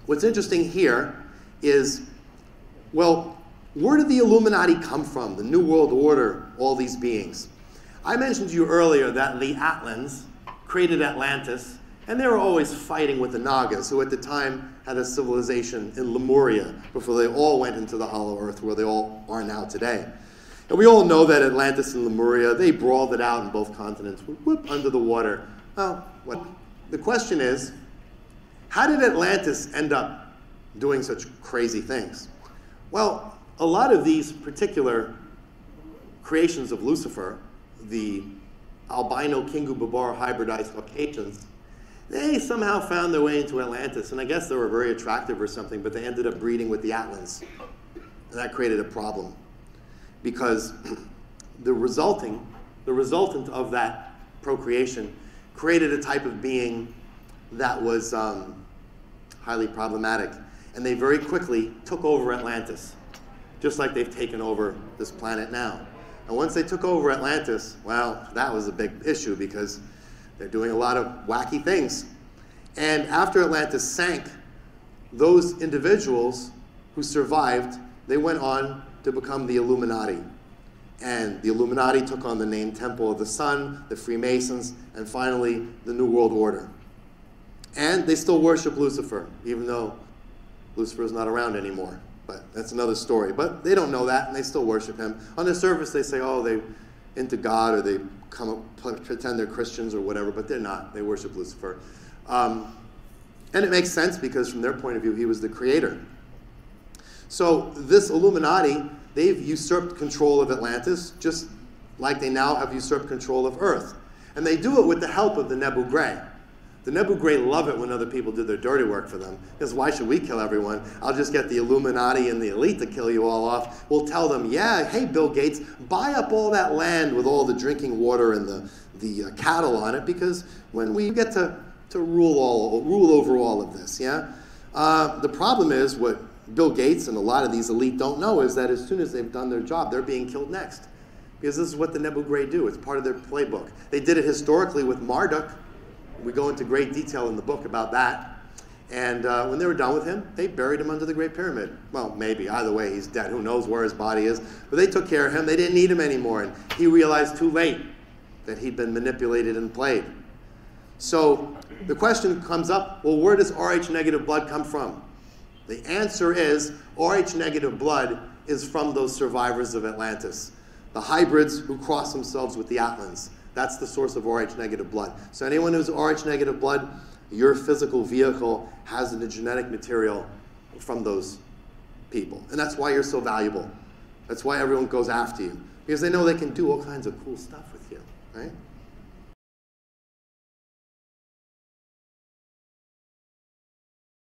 what's interesting here is, well, where did the Illuminati come from? The New World Order, all these beings. I mentioned to you earlier that the Atlans created Atlantis, and they were always fighting with the Nagas, who at the time had a civilization in Lemuria before they all went into the Hollow Earth, where they all are now today. And we all know that Atlantis and Lemuria, they brawled it out in both continents, whoop, under the water. Well, the question is, how did Atlantis end up doing such crazy things? Well, a lot of these particular creations of Lucifer, the albino Kingu Babar hybridized Caucasians, they somehow found their way into Atlantis, and I guess they were very attractive or something, but they ended up breeding with the Atlans. And that created a problem, because the resultant of that procreation created a type of being that was highly problematic. And they very quickly took over Atlantis, just like they've taken over this planet now. And once they took over Atlantis, well, that was a big issue, because they're doing a lot of wacky things. And after Atlantis sank, those individuals who survived, they went on to become the Illuminati. And the Illuminati took on the name Temple of the Sun, the Freemasons, and finally the New World Order. And they still worship Lucifer, even though Lucifer is not around anymore. But that's another story. But they don't know that, and they still worship him. On the surface, they say, oh, they're into God, or they come up, pretend they're Christians or whatever, but they're not. They worship Lucifer. And it makes sense, because from their point of view, he was the creator. So this Illuminati, they've usurped control of Atlantis, just like they now have usurped control of Earth. And they do it with the help of the Nebu Gray. The Nebu Gray love it when other people do their dirty work for them, because why should we kill everyone? I'll just get the Illuminati and the elite to kill you all off. We'll tell them, yeah, hey, Bill Gates, buy up all that land with all the drinking water and the cattle on it, because when we get to rule over all of this, yeah? The problem is, what Bill Gates and a lot of these elite don't know is that as soon as they've done their job, they're being killed next. Because this is what the Nebu Gray do. It's part of their playbook. They did it historically with Marduk. We go into great detail in the book about that. And when they were done with him, they buried him under the Great Pyramid. Well, maybe. Either way, he's dead. Who knows where his body is? But they took care of him. They didn't need him anymore. And he realized too late that he'd been manipulated and played. So the question comes up, well, where does Rh negative blood come from? The answer is Rh negative blood is from those survivors of Atlantis, the hybrids who cross themselves with the Atlans. That's the source of Rh negative blood. So anyone who's Rh negative blood, your physical vehicle has the genetic material from those people. And that's why you're so valuable. That's why everyone goes after you, because they know they can do all kinds of cool stuff with you, right?